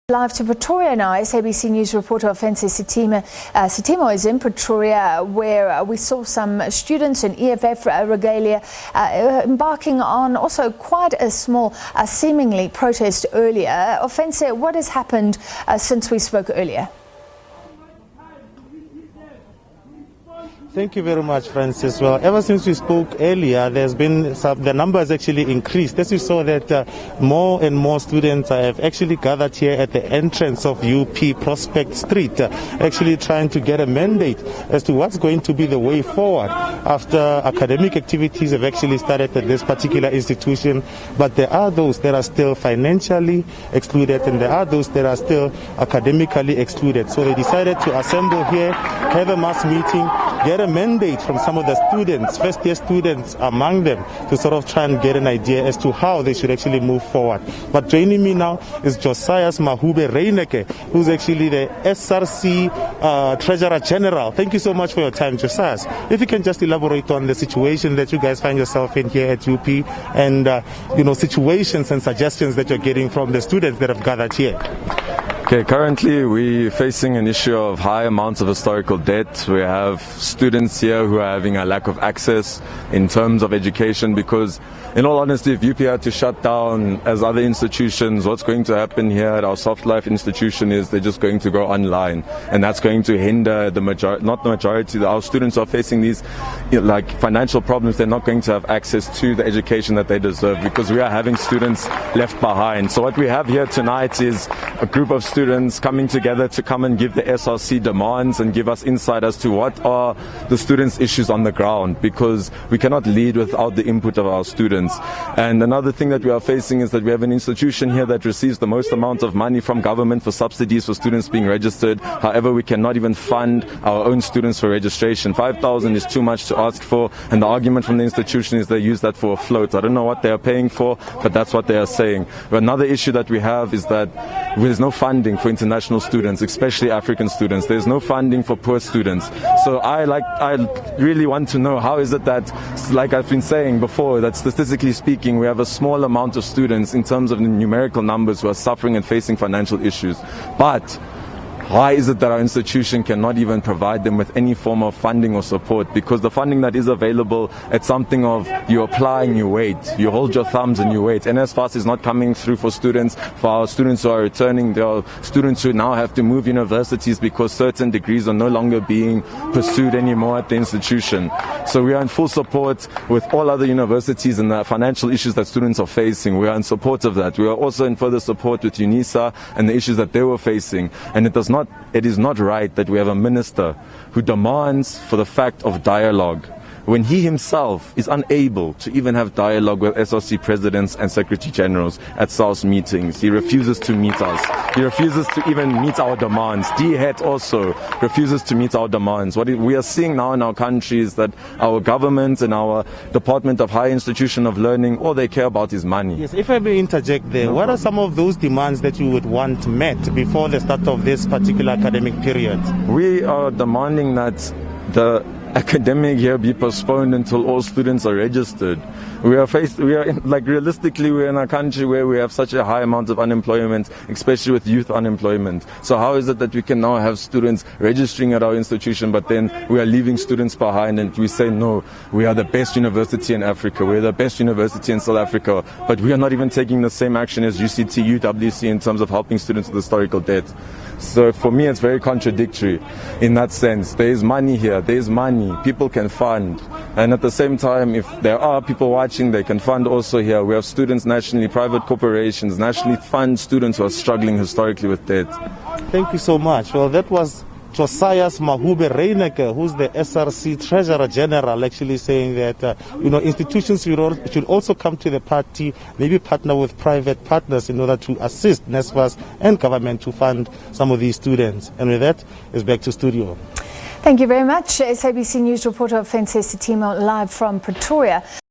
Live to Pretoria now, SABC News reporter Offense Sitimo is in Pretoria, where we saw some students in EFF regalia embarking on also quite a small, seemingly protest earlier. Offense, what has happened since we spoke earlier? Thank you very much, Francis. Well, ever since we spoke earlier, there's been the numbers actually increased. As you saw that more and more students have actually gathered here at the entrance of UP Prospect Street, actually trying to get a mandate as to what's going to be the way forward after academic activities have actually started at this particular institution. But there are those that are still financially excluded, and there are those that are still academically excluded. So they decided to assemble here, have a mass meeting, get a mandate from some of the students, first-year students among them, to sort of try and get an idea as to how they should actually move forward. But joining me now is Josias Mahube Reineke, who's actually the SRC Treasurer General. Thank you so much for your time, Josias. If you can just elaborate on the situation that you guys find yourself in here at UP, and situations and suggestions that you're getting from the students that have gathered here. Okay, currently we're facing an issue of high amounts of historical debt. We have students here who are having a lack of access in terms of education, because in all honesty, if UP had to shut down as other institutions, what's going to happen here at our Soft Life institution is they're just going to go online, and that's going to hinder the majority, not the majority. Our students are facing these like financial problems. They're not going to have access to the education that they deserve, because we are having students left behind. So what we have here tonight is a group of students coming together to come and give the SRC demands and give us insight as to what are the students' issues on the ground, because we cannot lead without the input of our students. And another thing that we are facing is that we have an institution here that receives the most amount of money from government for subsidies for students being registered. However, we cannot even fund our own students for registration. 5,000 is too much to ask for, and the argument from the institution is they use that for a float. I don't know what they are paying for, but that's what they are saying. But another issue that we have is that there's no funding for international students, especially African students. There's no funding for poor students. So I really want to know, how is it that, like I've been saying before, that statistically speaking, we have a small amount of students in terms of the numerical numbers who are suffering and facing financial issues. But why is it that our institution cannot even provide them with any form of funding or support? Because the funding that is available, it's something of you apply and you wait. You hold your thumbs and you wait. NSFAS is not coming through for students. For our students who are returning, there are students who now have to move universities because certain degrees are no longer being pursued anymore at the institution. So we are in full support with all other universities and the financial issues that students are facing. We are in support of that. We are also in further support with UNISA and the issues that they were facing. And it is not right that we have a minister who demands for the fact of dialogue when he himself is unable to even have dialogue with SRC presidents and secretary generals at SARS meetings. He refuses to meet us. He refuses to even meet our demands. DHET also refuses to meet our demands. What we are seeing now in our country is that our government and our Department of Higher Institution of Learning, all they care about is money. Yes, if I may interject there, what are some of those demands that you would want met before the start of this particular academic period? We are demanding that the academic year be postponed until all students are registered. Realistically, we're in a country where we have such a high amount of unemployment, especially with youth unemployment. So how is it that we can now have students registering at our institution, but then we are leaving students behind, and we say, no, we are the best university in Africa, we're the best university in South Africa, but we are not even taking the same action as UCT, UWC in terms of helping students with historical debt. So for me, it's very contradictory in that sense. There is money here, there is money, people can fund. And at the same time, if there are people watching, they can fund also here. We have students nationally, private corporations nationally fund students who are struggling historically with debt. Thank you so much. Well, that was Josias Mahube Reineke, who's the SRC Treasurer General, actually saying that institutions should also come to the party, maybe partner with private partners in order to assist NSFAS and government to fund some of these students. And with that, it's back to studio. Thank you very much, SABC News reporter Offense Sitimo, live from Pretoria.